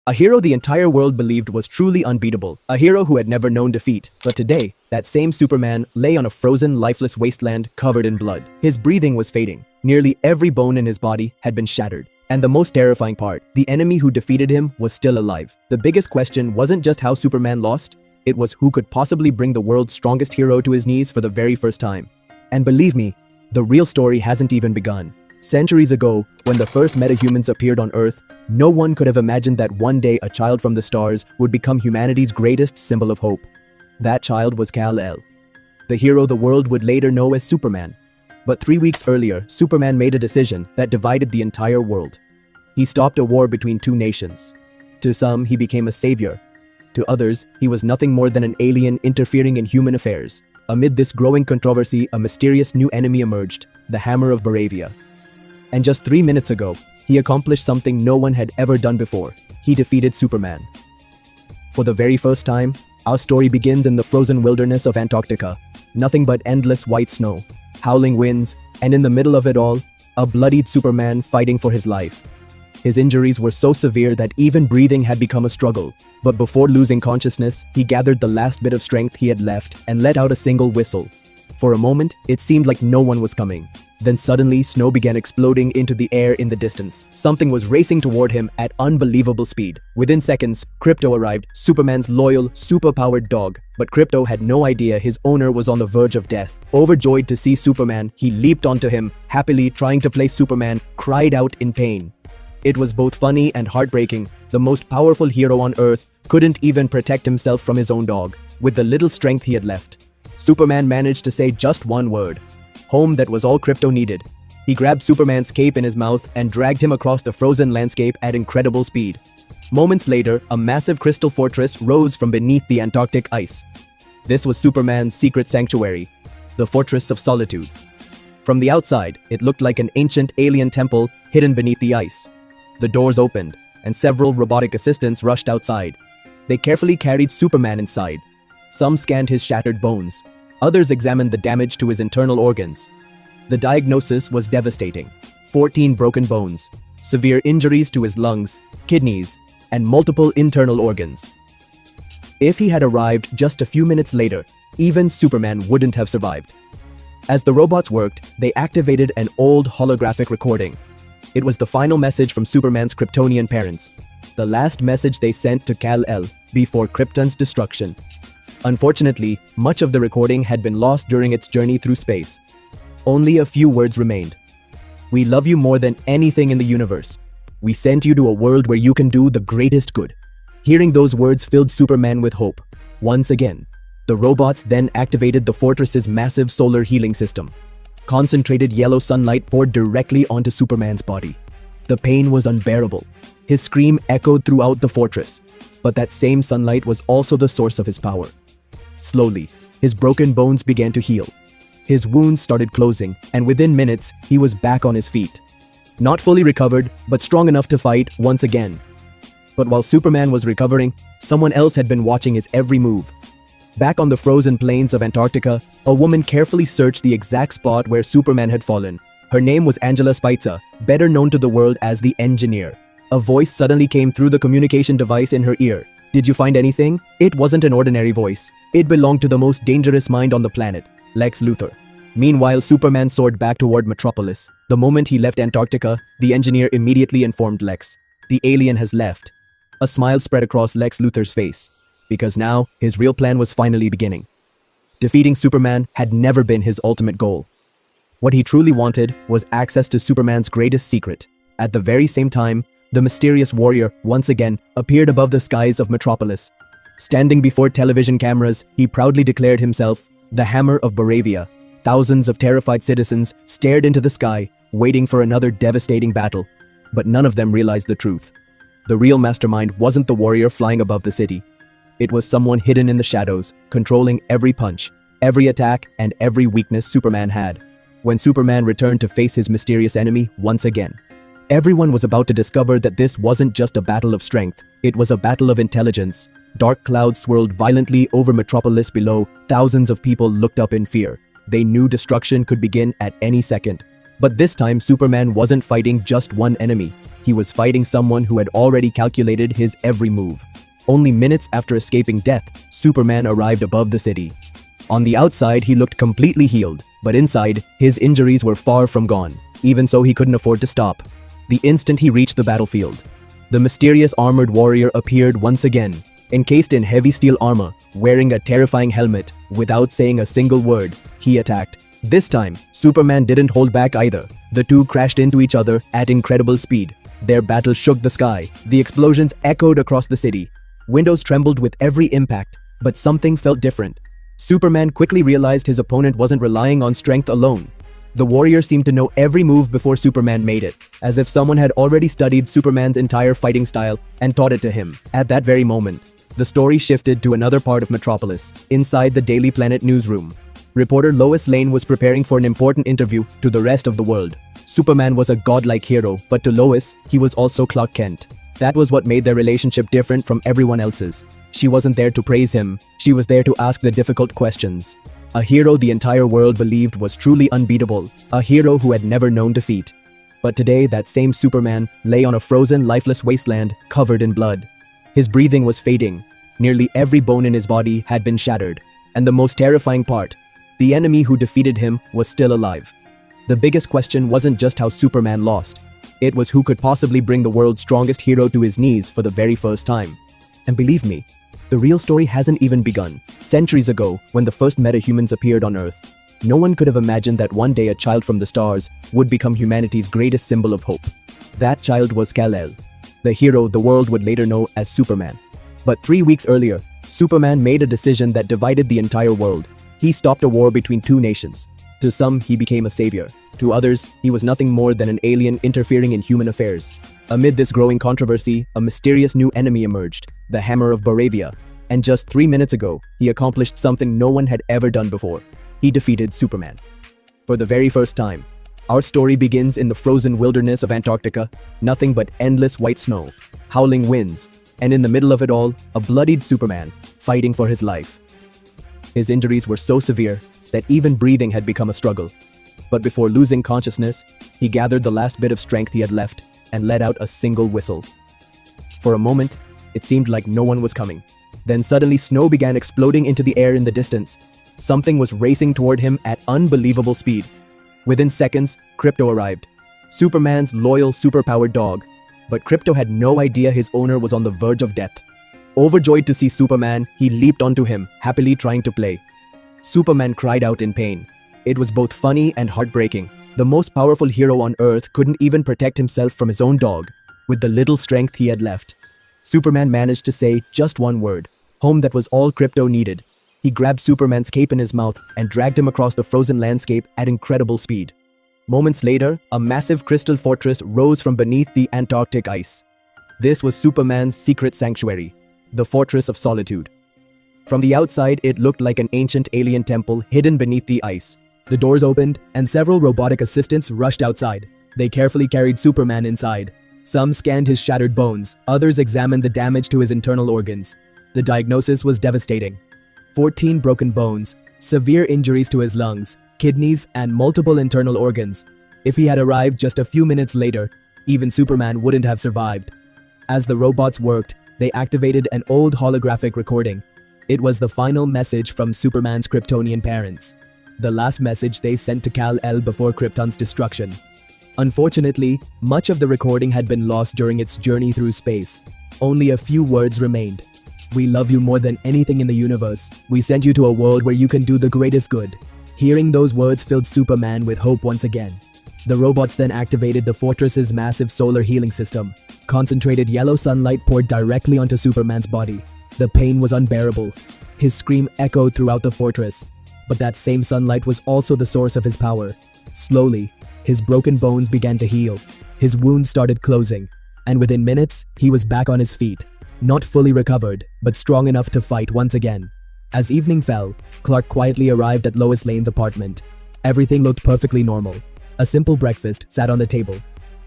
A hero the entire world believed was truly unbeatable, a hero who had never known defeat. But today, that same Superman lay on a frozen, lifeless wasteland covered in blood. His breathing was fading. Nearly every bone in his body had been shattered. And the most terrifying part, the enemy who defeated him was still alive. The biggest question wasn't just how Superman lost, it was who could possibly bring the world's strongest hero to his knees for the very first time. And believe me, the real story hasn't even begun. Centuries ago, when the first metahumans appeared on Earth, no one could have imagined that one day a child from the stars would become humanity's greatest symbol of hope. That child was Kal-El, the hero the world would later know as Superman. But 3 weeks earlier, Superman made a decision that divided the entire world. He stopped a war between two nations. To some, he became a savior. To others, he was nothing more than an alien interfering in human affairs. Amid this growing controversy, a mysterious new enemy emerged, the Hammer of Baravia. And just 3 minutes ago, he accomplished something no one had ever done before. He defeated Superman. For the very first time, our story begins in the frozen wilderness of Antarctica. Nothing but endless white snow, howling winds, and in the middle of it all, a bloodied Superman fighting for his life. His injuries were so severe that even breathing had become a struggle. But before losing consciousness, he gathered the last bit of strength he had left and let out a single whistle. For a moment, it seemed like no one was coming. Then suddenly, snow began exploding into the air in the distance. Something was racing toward him at unbelievable speed. Within seconds, Krypto arrived, Superman's loyal, superpowered dog. But Krypto had no idea his owner was on the verge of death. Overjoyed to see Superman, he leaped onto him, happily trying to play Superman, cried out in pain. It was both funny and heartbreaking. The most powerful hero on Earth couldn't even protect himself from his own dog. With the little strength he had left, Superman managed to say just one word. Home. That was all Krypto needed. He grabbed Superman's cape in his mouth and dragged him across the frozen landscape at incredible speed. Moments later, a massive crystal fortress rose from beneath the Antarctic ice. This was Superman's secret sanctuary, the Fortress of Solitude. From the outside, it looked like an ancient alien temple hidden beneath the ice. The doors opened, and several robotic assistants rushed outside. They carefully carried Superman inside. Some scanned his shattered bones. Others examined the damage to his internal organs. The diagnosis was devastating. 14 broken bones, severe injuries to his lungs, kidneys, and multiple internal organs. If he had arrived just a few minutes later, even Superman wouldn't have survived. As the robots worked, they activated an old holographic recording. It was the final message from Superman's Kryptonian parents, the last message they sent to Kal-El before Krypton's destruction. Unfortunately, much of the recording had been lost during its journey through space. Only a few words remained. "We love you more than anything in the universe. We sent you to a world where you can do the greatest good." Hearing those words filled Superman with hope. Once again, the robots then activated the fortress's massive solar healing system. Concentrated yellow sunlight poured directly onto Superman's body. The pain was unbearable. His scream echoed throughout the fortress. But that same sunlight was also the source of his power. Slowly, his broken bones began to heal. His wounds started closing, and within minutes, he was back on his feet. Not fully recovered, but strong enough to fight once again. But while Superman was recovering, someone else had been watching his every move. Back on the frozen plains of Antarctica, a woman carefully searched the exact spot where Superman had fallen. Her name was Angela Spitzer, better known to the world as the Engineer. A voice suddenly came through the communication device in her ear. "Did you find anything?" It wasn't an ordinary voice. It belonged to the most dangerous mind on the planet, Lex Luthor. Meanwhile, Superman soared back toward Metropolis. The moment he left Antarctica, the Engineer immediately informed Lex, "The alien has left." A smile spread across Lex Luthor's face, because now his real plan was finally beginning. Defeating Superman had never been his ultimate goal. What he truly wanted was access to Superman's greatest secret. At the very same time, the mysterious warrior once again appeared above the skies of Metropolis. Standing before television cameras, he proudly declared himself the Hammer of Baravia. Thousands of terrified citizens stared into the sky, waiting for another devastating battle. But none of them realized the truth. The real mastermind wasn't the warrior flying above the city. It was someone hidden in the shadows, controlling every punch, every attack, and every weakness Superman had. When Superman returned to face his mysterious enemy once again, everyone was about to discover that this wasn't just a battle of strength, it was a battle of intelligence. Dark clouds swirled violently over Metropolis below. Thousands of people looked up in fear. They knew destruction could begin at any second. But this time, Superman wasn't fighting just one enemy. He was fighting someone who had already calculated his every move. Only minutes after escaping death, Superman arrived above the city. On the outside, he looked completely healed, but inside, his injuries were far from gone. Even so, he couldn't afford to stop. The instant he reached the battlefield, the mysterious armored warrior appeared once again, encased in heavy steel armor, wearing a terrifying helmet. Without saying a single word, he attacked. This time, Superman didn't hold back either. The two crashed into each other at incredible speed. Their battle shook the sky. The explosions echoed across the city. Windows trembled with every impact, but something felt different. Superman quickly realized his opponent wasn't relying on strength alone. The warrior seemed to know every move before Superman made it, as if someone had already studied Superman's entire fighting style and taught it to him. At that very moment, the story shifted to another part of Metropolis, inside the Daily Planet newsroom. Reporter Lois Lane was preparing for an important interview to the rest of the world. Superman was a godlike hero, but to Lois, he was also Clark Kent. That was what made their relationship different from everyone else's. She wasn't there to praise him, she was there to ask the difficult questions. A hero the entire world believed was truly unbeatable, a hero who had never known defeat. But today, that same Superman lay on a frozen, lifeless wasteland covered in blood. His breathing was fading, nearly every bone in his body had been shattered. And the most terrifying part, the enemy who defeated him was still alive. The biggest question wasn't just how Superman lost. It was who could possibly bring the world's strongest hero to his knees for the very first time. And believe me, the real story hasn't even begun. Centuries ago, when the first metahumans appeared on Earth, no one could have imagined that one day a child from the stars would become humanity's greatest symbol of hope. That child was Kal-El, the hero the world would later know as Superman. But 3 weeks earlier, Superman made a decision that divided the entire world. He stopped a war between two nations. To some, he became a savior. To others, he was nothing more than an alien interfering in human affairs. Amid this growing controversy, a mysterious new enemy emerged, the Hammer of Baravia. And just 3 minutes ago, he accomplished something no one had ever done before. He defeated Superman. For the very first time, our story begins in the frozen wilderness of Antarctica, nothing but endless white snow, howling winds, and in the middle of it all, a bloodied Superman fighting for his life. His injuries were so severe that even breathing had become a struggle. But before losing consciousness, he gathered the last bit of strength he had left and let out a single whistle. For a moment, it seemed like no one was coming. Then suddenly snow began exploding into the air in the distance. Something was racing toward him at unbelievable speed. Within seconds, Krypto arrived, Superman's loyal, superpowered dog. But Krypto had no idea his owner was on the verge of death. Overjoyed to see Superman, he leaped onto him, happily trying to play. Superman cried out in pain. It was both funny and heartbreaking. The most powerful hero on Earth couldn't even protect himself from his own dog, with the little strength he had left. Superman managed to say just one word, home. That was all Krypto needed. He grabbed Superman's cape in his mouth and dragged him across the frozen landscape at incredible speed. Moments later, a massive crystal fortress rose from beneath the Antarctic ice. This was Superman's secret sanctuary, the Fortress of Solitude. From the outside, it looked like an ancient alien temple hidden beneath the ice. The doors opened, and several robotic assistants rushed outside. They carefully carried Superman inside. Some scanned his shattered bones, others examined the damage to his internal organs. The diagnosis was devastating. 14 broken bones, severe injuries to his lungs, kidneys, and multiple internal organs. If he had arrived just a few minutes later, even Superman wouldn't have survived. As the robots worked, they activated an old holographic recording. It was the final message from Superman's Kryptonian parents. The last message they sent to Kal-El before Krypton's destruction. Unfortunately, much of the recording had been lost during its journey through space. Only a few words remained. "We love you more than anything in the universe. We send you to a world where you can do the greatest good." Hearing those words filled Superman with hope once again. The robots then activated the fortress's massive solar healing system. Concentrated yellow sunlight poured directly onto Superman's body. The pain was unbearable. His scream echoed throughout the fortress. But that same sunlight was also the source of his power. Slowly, his broken bones began to heal. His wounds started closing, and within minutes, he was back on his feet. Not fully recovered, but strong enough to fight once again. As evening fell, Clark quietly arrived at Lois Lane's apartment. Everything looked perfectly normal. A simple breakfast sat on the table.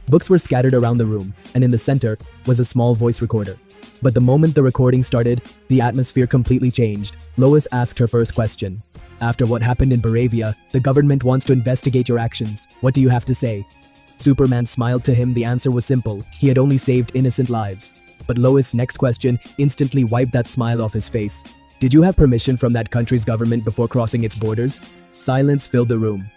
Books were scattered around the room, and in the center was a small voice recorder. But the moment the recording started, the atmosphere completely changed. Lois asked her first question. After what happened in Baravia, the government wants to investigate your actions. What do you have to say? Superman smiled to him. The answer was simple. He had only saved innocent lives. But Lois' next question instantly wiped that smile off his face. Did you have permission from that country's government before crossing its borders? Silence filled the room.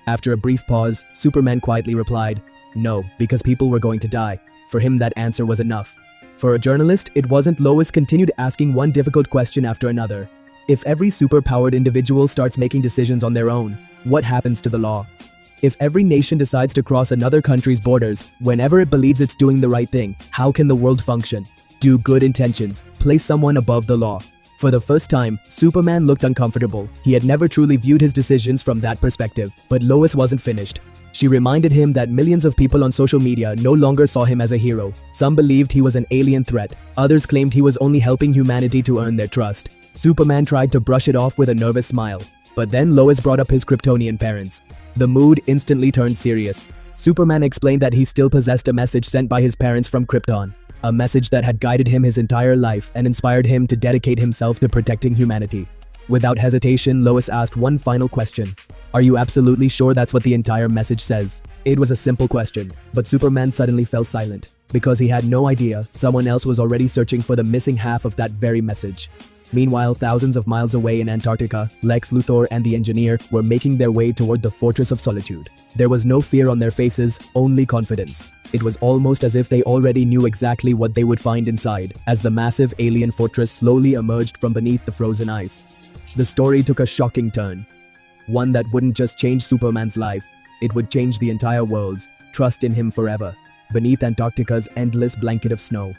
After a brief pause, Superman quietly replied, no, because people were going to die. For him, that answer was enough. For a journalist, it wasn't. Lois continued asking one difficult question after another. If every superpowered individual starts making decisions on their own, what happens to the law? If every nation decides to cross another country's borders whenever it believes it's doing the right thing, how can the world function? Do good intentions place someone above the law? For the first time, Superman looked uncomfortable. He had never truly viewed his decisions from that perspective. But Lois wasn't finished. She reminded him that millions of people on social media no longer saw him as a hero. Some believed he was an alien threat. Others claimed he was only helping humanity to earn their trust. Superman tried to brush it off with a nervous smile. But then Lois brought up his Kryptonian parents. The mood instantly turned serious. Superman explained that he still possessed a message sent by his parents from Krypton. A message that had guided him his entire life and inspired him to dedicate himself to protecting humanity. Without hesitation, Lois asked one final question. Are you absolutely sure that's what the entire message says? It was a simple question, but Superman suddenly fell silent because he had no idea someone else was already searching for the missing half of that very message. Meanwhile, thousands of miles away in Antarctica, Lex Luthor and the engineer were making their way toward the Fortress of Solitude. There was no fear on their faces, only confidence. It was almost as if they already knew exactly what they would find inside, as the massive alien fortress slowly emerged from beneath the frozen ice. The story took a shocking turn. One that wouldn't just change Superman's life, it would change the entire world's. Trust in him forever. Beneath Antarctica's endless blanket of snow,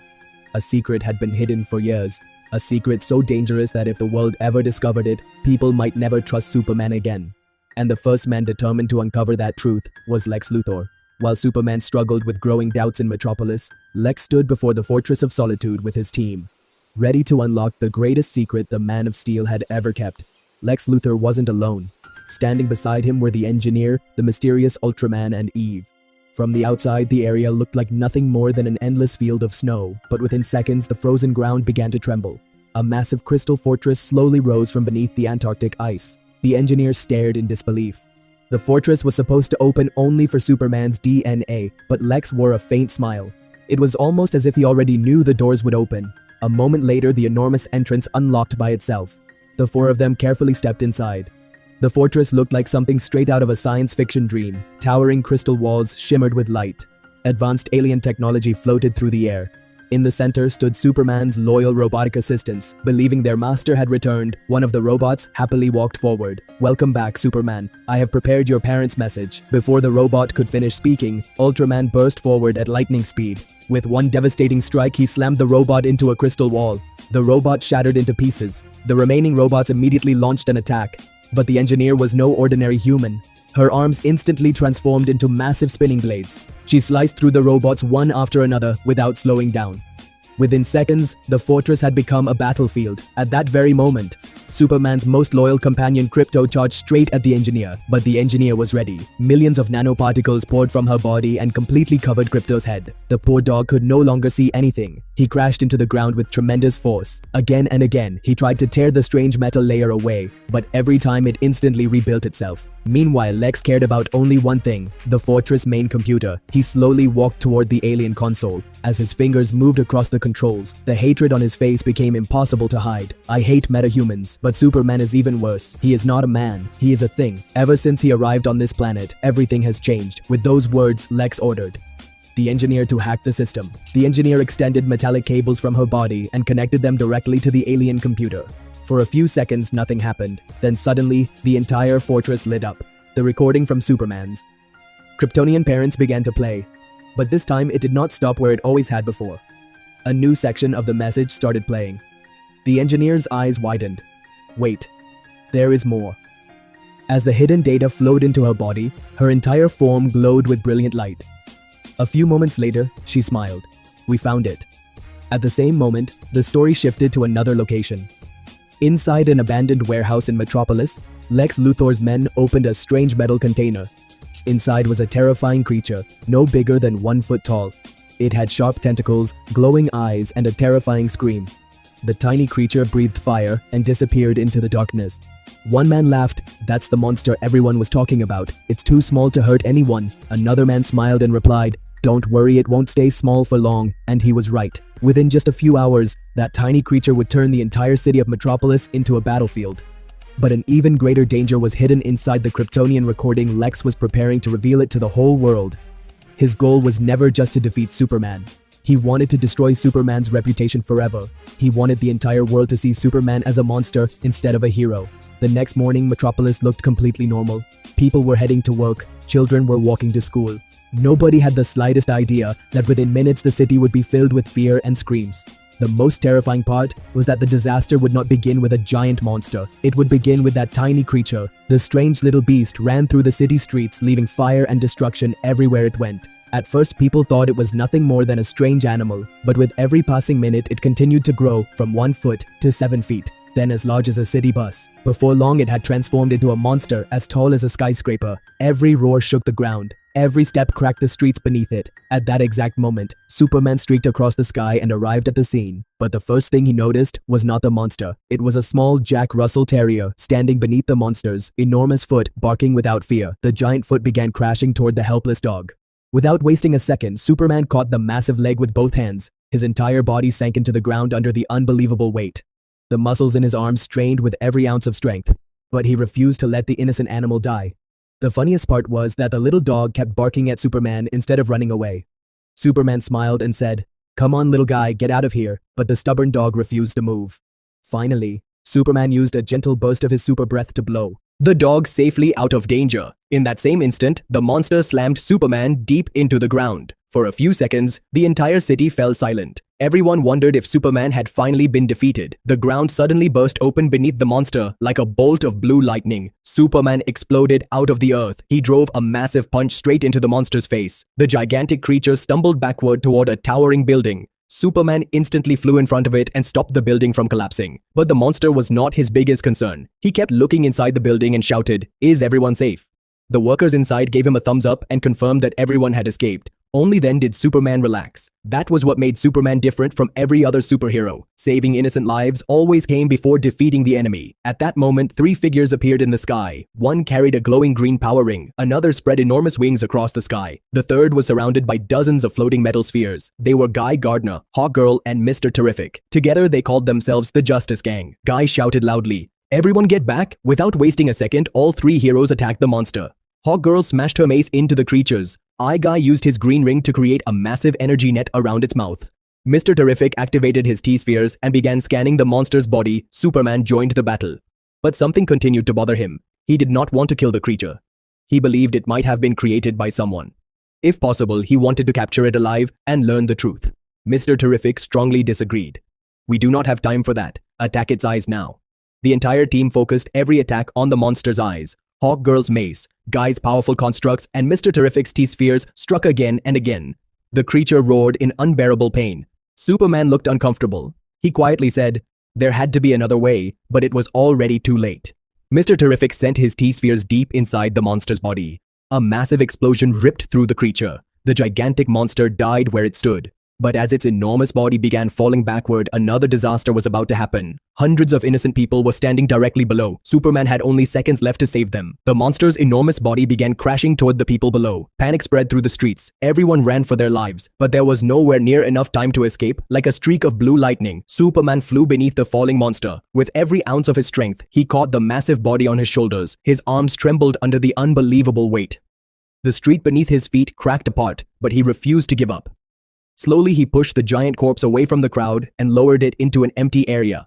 a secret had been hidden for years. A secret so dangerous that if the world ever discovered it, people might never trust Superman again. And the first man determined to uncover that truth was Lex Luthor. While Superman struggled with growing doubts in Metropolis, Lex stood before the Fortress of Solitude with his team, ready to unlock the greatest secret the Man of Steel had ever kept. Lex Luthor wasn't alone. Standing beside him were the engineer, the mysterious Ultraman, and Eve. From the outside, the area looked like nothing more than an endless field of snow, but within seconds, the frozen ground began to tremble. A massive crystal fortress slowly rose from beneath the Antarctic ice. The engineer stared in disbelief. The fortress was supposed to open only for Superman's DNA, but Lex wore a faint smile. It was almost as if he already knew the doors would open. A moment later, the enormous entrance unlocked by itself. The four of them carefully stepped inside. The fortress looked like something straight out of a science fiction dream. Towering crystal walls shimmered with light. Advanced alien technology floated through the air. In the center stood Superman's loyal robotic assistants. Believing their master had returned, one of the robots happily walked forward. Welcome back, Superman. I have prepared your parents' message. Before the robot could finish speaking, Ultraman burst forward at lightning speed. With one devastating strike, he slammed the robot into a crystal wall. The robot shattered into pieces. The remaining robots immediately launched an attack. But the engineer was no ordinary human. Her arms instantly transformed into massive spinning blades. She sliced through the robots one after another without slowing down. Within seconds, the fortress had become a battlefield. At that very moment, Superman's most loyal companion Krypto charged straight at the engineer, but the engineer was ready. Millions of nanoparticles poured from her body and completely covered Krypto's head. The poor dog could no longer see anything. He crashed into the ground with tremendous force. Again and again, he tried to tear the strange metal layer away, but every time it instantly rebuilt itself. Meanwhile, Lex cared about only one thing, the fortress main computer. He slowly walked toward the alien console. As his fingers moved across the controls, the hatred on his face became impossible to hide. I hate metahumans, but Superman is even worse. He is not a man, he is a thing. Ever since he arrived on this planet, everything has changed. With those words, Lex ordered the engineer to hack the system. The engineer extended metallic cables from her body and connected them directly to the alien computer. For a few seconds, nothing happened. Then suddenly, the entire fortress lit up. The recording from Superman's Kryptonian parents began to play. But this time, it did not stop where it always had before. A new section of the message started playing. The engineer's eyes widened. Wait, there is more. As the hidden data flowed into her body, her entire form glowed with brilliant light. A few moments later, she smiled. We found it. At the same moment, the story shifted to another location. Inside an abandoned warehouse in Metropolis, Lex Luthor's men opened a strange metal container. Inside was a terrifying creature, no bigger than 1 foot tall. It had sharp tentacles, glowing eyes, and a terrifying scream. The tiny creature breathed fire and disappeared into the darkness. One man laughed. That's the monster everyone was talking about. It's too small to hurt anyone. Another man smiled and replied, don't worry, it won't stay small for long. And he was right. Within just a few hours, that tiny creature would turn the entire city of Metropolis into a battlefield. But an even greater danger was hidden inside the Kryptonian recording Lex was preparing to reveal it to the whole world. His goal was never just to defeat Superman. He wanted to destroy Superman's reputation forever. He wanted the entire world to see Superman as a monster instead of a hero. The next morning, Metropolis looked completely normal. People were heading to work. Children were walking to school. Nobody had the slightest idea that within minutes the city would be filled with fear and screams. The most terrifying part was that the disaster would not begin with a giant monster. It would begin with that tiny creature. The strange little beast ran through the city streets, leaving fire and destruction everywhere it went. At first, people thought it was nothing more than a strange animal, but with every passing minute, it continued to grow from 1 foot to 7 feet, then as large as a city bus. Before long, it had transformed into a monster as tall as a skyscraper. Every roar shook the ground. Every step cracked the streets beneath it. At that exact moment, Superman streaked across the sky and arrived at the scene. But the first thing he noticed was not the monster. It was a small Jack Russell Terrier standing beneath the monster's enormous foot, barking without fear. The giant foot began crashing toward the helpless dog. Without wasting a second, Superman caught the massive leg with both hands. His entire body sank into the ground under the unbelievable weight. The muscles in his arms strained with every ounce of strength. But he refused to let the innocent animal die. The funniest part was that the little dog kept barking at Superman instead of running away. Superman smiled and said, "Come on, little guy, get out of here." But the stubborn dog refused to move. Finally, Superman used a gentle burst of his super breath to blow the dog safely out of danger. In that same instant, the monster slammed Superman deep into the ground. For a few seconds, the entire city fell silent. Everyone wondered if Superman had finally been defeated. The ground suddenly burst open beneath the monster like a bolt of blue lightning. Superman exploded out of the earth. He drove a massive punch straight into the monster's face. The gigantic creature stumbled backward toward a towering building. Superman instantly flew in front of it and stopped the building from collapsing. But the monster was not his biggest concern. He kept looking inside the building and shouted, "Is everyone safe?" The workers inside gave him a thumbs up and confirmed that everyone had escaped. Only then did Superman relax. That was what made Superman different from every other superhero. Saving innocent lives always came before defeating the enemy. At that moment, 3 figures appeared in the sky. One carried a glowing green power ring. Another spread enormous wings across the sky. The third was surrounded by dozens of floating metal spheres. They were Guy Gardner, Hawkgirl, and Mr. Terrific. Together, they called themselves the Justice Gang. Guy shouted loudly, "Everyone get back!" Without wasting a second, all 3 heroes attacked the monster. Hawkgirl smashed her mace into the creatures. Guy used his green ring to create a massive energy net around its mouth. Mr. Terrific activated his T-spheres and began scanning the monster's body. Superman joined the battle. But something continued to bother him. He did not want to kill the creature. He believed it might have been created by someone. If possible, he wanted to capture it alive and learn the truth. Mr. Terrific strongly disagreed. "We do not have time for that. Attack its eyes now." The entire team focused every attack on the monster's eyes. Hawkgirl's mace, Guy's powerful constructs, and Mr. Terrific's T-spheres struck again and again. The creature roared in unbearable pain. Superman looked uncomfortable. He quietly said, "There had to be another way," but it was already too late. Mr. Terrific sent his T-spheres deep inside the monster's body. A massive explosion ripped through the creature. The gigantic monster died where it stood. But as its enormous body began falling backward, another disaster was about to happen. Hundreds of innocent people were standing directly below. Superman had only seconds left to save them. The monster's enormous body began crashing toward the people below. Panic spread through the streets. Everyone ran for their lives. But there was nowhere near enough time to escape. Like a streak of blue lightning, Superman flew beneath the falling monster. With every ounce of his strength, he caught the massive body on his shoulders. His arms trembled under the unbelievable weight. The street beneath his feet cracked apart, but he refused to give up. Slowly, he pushed the giant corpse away from the crowd and lowered it into an empty area.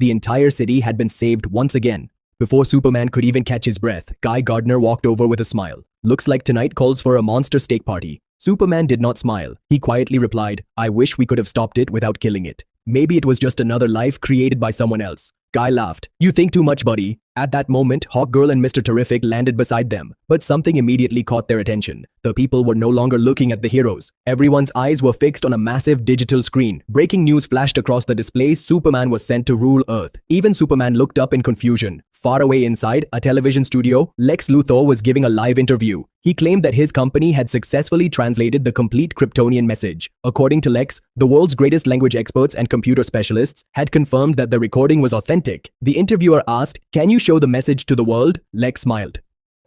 The entire city had been saved once again. Before Superman could even catch his breath, Guy Gardner walked over with a smile. "Looks like tonight calls for a monster steak party." Superman did not smile. He quietly replied, "I wish we could have stopped it without killing it. Maybe it was just another life created by someone else." Guy laughed. "You think too much, buddy." At that moment, Hawkgirl and Mr. Terrific landed beside them, but something immediately caught their attention. The people were no longer looking at the heroes. Everyone's eyes were fixed on a massive digital screen. Breaking news flashed across the display. Superman was sent to rule Earth. Even Superman looked up in confusion. Far away inside a television studio, Lex Luthor was giving a live interview. He claimed that his company had successfully translated the complete Kryptonian message. According to Lex, the world's greatest language experts and computer specialists had confirmed that the recording was authentic. The interviewer asked, "Can you show the message to the world?" Lex smiled.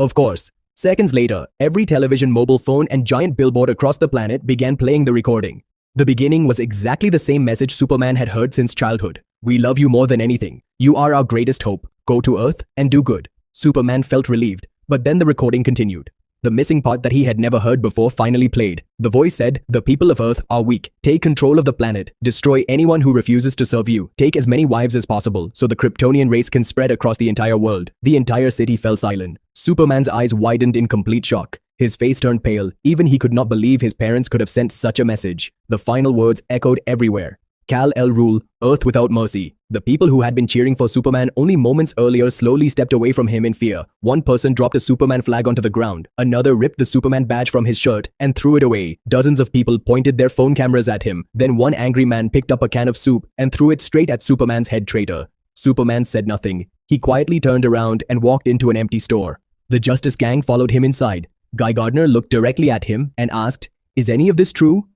Of course. Seconds later, every television, mobile phone, and giant billboard across the planet began playing the recording. The beginning was exactly the same message Superman had heard since childhood. "We love you more than anything. You are our greatest hope. Go to Earth and do good." Superman felt relieved, but then the recording continued. The missing part that he had never heard before finally played. The voice said, "The people of Earth are weak. Take control of the planet. Destroy anyone who refuses to serve you. Take as many wives as possible so the Kryptonian race can spread across the entire world." The entire city fell silent. Superman's eyes widened in complete shock. His face turned pale. Even he could not believe his parents could have sent such a message. The final words echoed everywhere. Kal-El rule, Earth without mercy. The people who had been cheering for Superman only moments earlier slowly stepped away from him in fear. One person dropped a Superman flag onto the ground. Another ripped the Superman badge from his shirt and threw it away. Dozens of people pointed their phone cameras at him. Then one angry man picked up a can of soup and threw it straight at Superman's head. "Traitor." Superman said nothing. He quietly turned around and walked into an empty store. The Justice Gang followed him inside. Guy Gardner looked directly at him and asked, "Is any of this true?"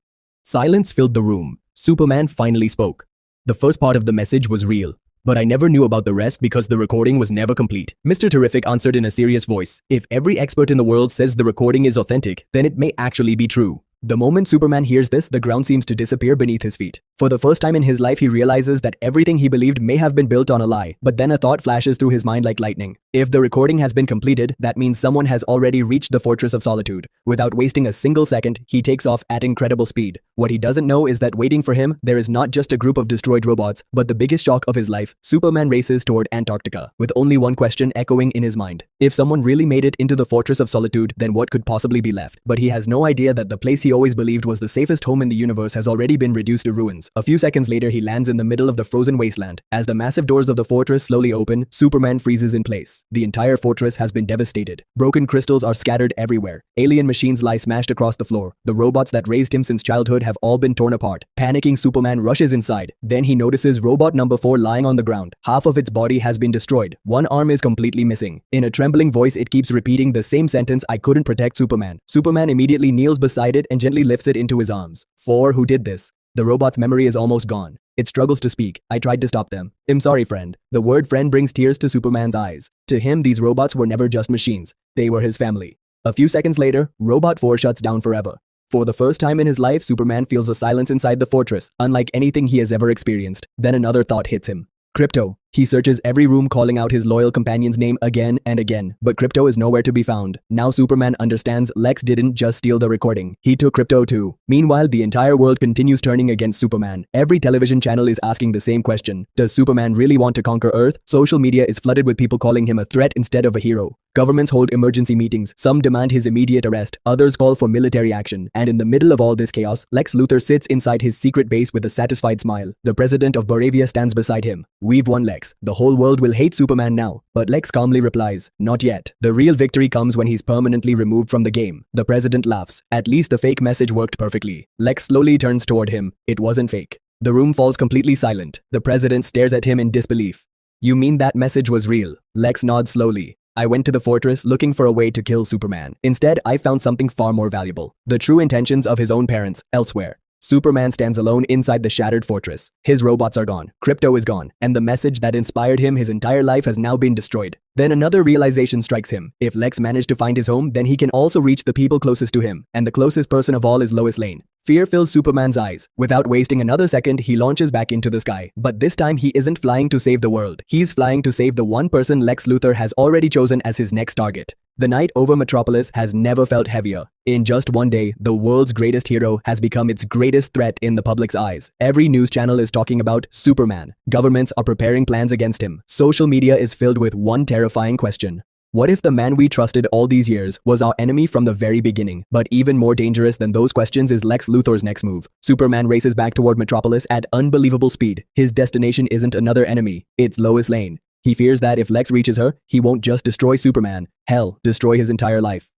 Silence filled the room. Superman finally spoke. "The first part of the message was real, but I never knew about the rest because the recording was never complete." Mr. Terrific answered in a serious voice, "If every expert in the world says the recording is authentic, then it may actually be true." The moment Superman hears this, the ground seems to disappear beneath his feet. For the first time in his life, he realizes that everything he believed may have been built on a lie, but then a thought flashes through his mind like lightning. If the recording has been completed, that means someone has already reached the Fortress of Solitude. Without wasting a single second, he takes off at incredible speed. What he doesn't know is that waiting for him, there is not just a group of destroyed robots, but the biggest shock of his life. Superman races toward Antarctica, with only one question echoing in his mind. If someone really made it into the Fortress of Solitude, then what could possibly be left? But he has no idea that the place he always believed was the safest home in the universe has already been reduced to ruins. A few seconds later, he lands in the middle of the frozen wasteland. As the massive doors of the fortress slowly open, Superman freezes in place. The entire fortress has been devastated. Broken crystals are scattered everywhere. Alien machines lie smashed across the floor. The robots that raised him since childhood have all been torn apart. Panicking, Superman rushes inside. Then he notices robot number 4 lying on the ground. Half of its body has been destroyed. One arm is completely missing. In a trembling voice, it keeps repeating the same sentence, "I couldn't protect Superman." Superman immediately kneels beside it and gently lifts it into his arms. "For who did this?" The robot's memory is almost gone. It struggles to speak. "I tried to stop them. I'm sorry, friend." The word friend brings tears to Superman's eyes. To him, these robots were never just machines. They were his family. A few seconds later, Robot 4 shuts down forever. For the first time in his life, Superman feels a silence inside the fortress, unlike anything he has ever experienced. Then another thought hits him. Krypto. He searches every room, calling out his loyal companion's name again and again, but Krypto is nowhere to be found. Now Superman understands Lex didn't just steal the recording. He took Krypto too. Meanwhile, the entire world continues turning against Superman. Every television channel is asking the same question. Does Superman really want to conquer Earth? Social media is flooded with people calling him a threat instead of a hero. Governments hold emergency meetings. Some demand his immediate arrest. Others call for military action. And in the middle of all this chaos, Lex Luthor sits inside his secret base with a satisfied smile. The president of Baravia stands beside him. "We've won, Lex. The whole world will hate Superman now." But Lex calmly replies, "Not yet. The real victory comes when he's permanently removed from the game." The president laughs. "At least the fake message worked perfectly." Lex slowly turns toward him. It wasn't fake. The room falls completely silent. The president stares at him in disbelief. "You mean that message was real?" Lex nods slowly. "I went to the fortress looking for a way to kill Superman. Instead, I found something far more valuable. The true intentions of his own parents elsewhere." Superman stands alone inside the shattered fortress. His robots are gone, Krypto is gone, and the message that inspired him his entire life has now been destroyed. Then another realization strikes him. If Lex managed to find his home, then he can also reach the people closest to him, and the closest person of all is Lois Lane. Fear fills Superman's eyes. Without wasting another second, he launches back into the sky. But this time, he isn't flying to save the world. He's flying to save the one person Lex Luthor has already chosen as his next target. The night over Metropolis has never felt heavier. In just one day, the world's greatest hero has become its greatest threat in the public's eyes. Every news channel is talking about Superman. Governments are preparing plans against him. Social media is filled with one terrifying question. What if the man we trusted all these years was our enemy from the very beginning? But even more dangerous than those questions is Lex Luthor's next move. Superman races back toward Metropolis at unbelievable speed. His destination isn't another enemy, it's Lois Lane. He fears that if Lex reaches her, he won't just destroy Superman, hell, destroy his entire life.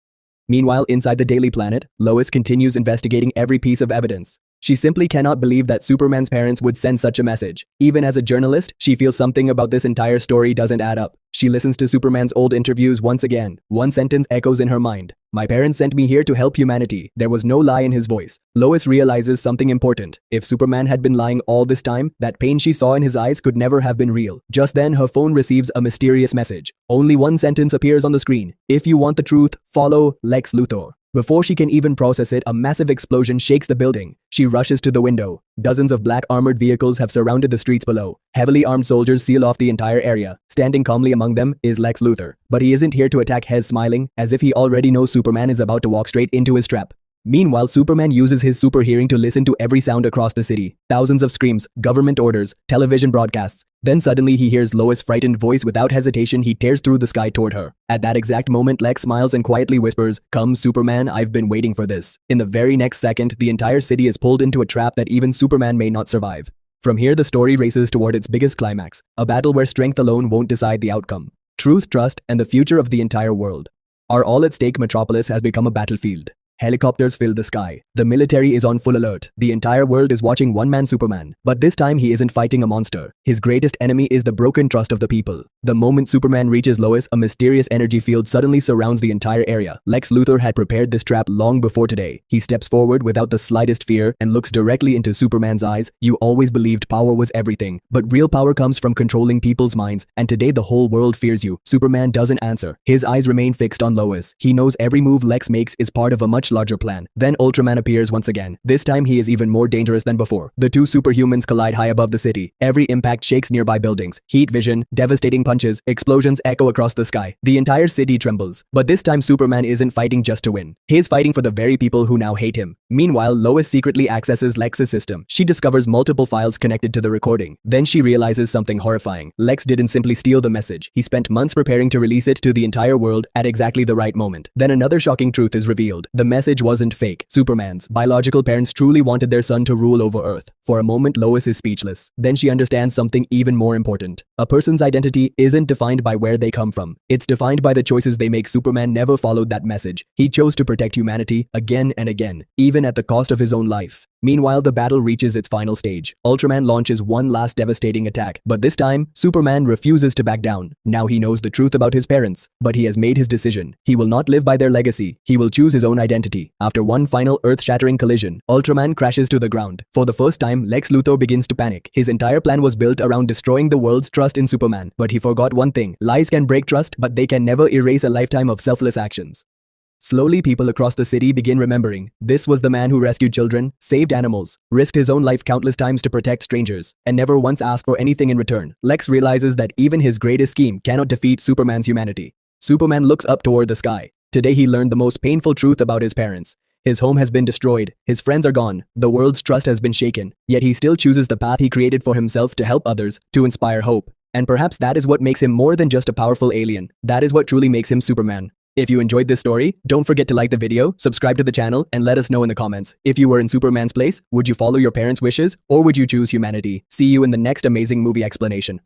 Meanwhile, inside the Daily Planet, Lois continues investigating every piece of evidence. She simply cannot believe that Superman's parents would send such a message. Even as a journalist, she feels something about this entire story doesn't add up. She listens to Superman's old interviews once again. One sentence echoes in her mind. My parents sent me here to help humanity. There was no lie in his voice. Lois realizes something important. If Superman had been lying all this time, that pain she saw in his eyes could never have been real. Just then, her phone receives a mysterious message. Only one sentence appears on the screen. If you want the truth, follow Lex Luthor. Before she can even process it, a massive explosion shakes the building. She rushes to the window. Dozens of black armored vehicles have surrounded the streets below. Heavily armed soldiers seal off the entire area. Standing calmly among them is Lex Luthor. But he isn't here to attack, Hez smiling, as if he already knows Superman is about to walk straight into his trap. Meanwhile, Superman uses his super hearing to listen to every sound across the city. Thousands of screams, government orders, television broadcasts. Then suddenly he hears Lois' frightened voice. Without hesitation, he tears through the sky toward her. At that exact moment, Lex smiles and quietly whispers, "Come, Superman, I've been waiting for this." In the very next second, the entire city is pulled into a trap that even Superman may not survive. From here, the story races toward its biggest climax, a battle where strength alone won't decide the outcome. Truth, trust, and the future of the entire world are all at stake. Metropolis has become a battlefield. Helicopters fill the sky. The military is on full alert. The entire world is watching one-man Superman. But this time he isn't fighting a monster. His greatest enemy is the broken trust of the people. The moment Superman reaches Lois, a mysterious energy field suddenly surrounds the entire area. Lex Luthor had prepared this trap long before today. He steps forward without the slightest fear and looks directly into Superman's eyes. You always believed power was everything, but real power comes from controlling people's minds, and today the whole world fears you. Superman doesn't answer. His eyes remain fixed on Lois. He knows every move Lex makes is part of a much larger plan. Then Ultraman appears once again. This time he is even more dangerous than before. The two superhumans collide high above the city. Every impact shakes nearby buildings. Heat vision, devastating punches, explosions echo across the sky. The entire city trembles. But this time Superman isn't fighting just to win. He is fighting for the very people who now hate him. Meanwhile, Lois secretly accesses Lex's system. She discovers multiple files connected to the recording. Then she realizes something horrifying. Lex didn't simply steal the message. He spent months preparing to release it to the entire world at exactly the right moment. Then another shocking truth is revealed. The message wasn't fake. Superman's biological parents truly wanted their son to rule over Earth. For a moment, Lois is speechless. Then she understands something even more important. A person's identity isn't defined by where they come from. It's defined by the choices they make. Superman never followed that message. He chose to protect humanity again and again, even at the cost of his own life. Meanwhile, the battle reaches its final stage. Ultraman launches one last devastating attack, but this time, Superman refuses to back down. Now he knows the truth about his parents, but he has made his decision. He will not live by their legacy. He will choose his own identity. After one final earth-shattering collision, Ultraman crashes to the ground. For the first time, Lex Luthor begins to panic. His entire plan was built around destroying the world's trust in Superman, but he forgot one thing. Lies can break trust, but they can never erase a lifetime of selfless actions. Slowly, people across the city begin remembering. This was the man who rescued children, saved animals, risked his own life countless times to protect strangers, and never once asked for anything in return. Lex realizes that even his greatest scheme cannot defeat Superman's humanity. Superman looks up toward the sky. Today he learned the most painful truth about his parents. His home has been destroyed, his friends are gone, the world's trust has been shaken, yet he still chooses the path he created for himself to help others, to inspire hope. And perhaps that is what makes him more than just a powerful alien. That is what truly makes him Superman. If you enjoyed this story, don't forget to like the video, subscribe to the channel, and let us know in the comments. If you were in Superman's place, would you follow your parents' wishes, or would you choose humanity? See you in the next amazing movie explanation.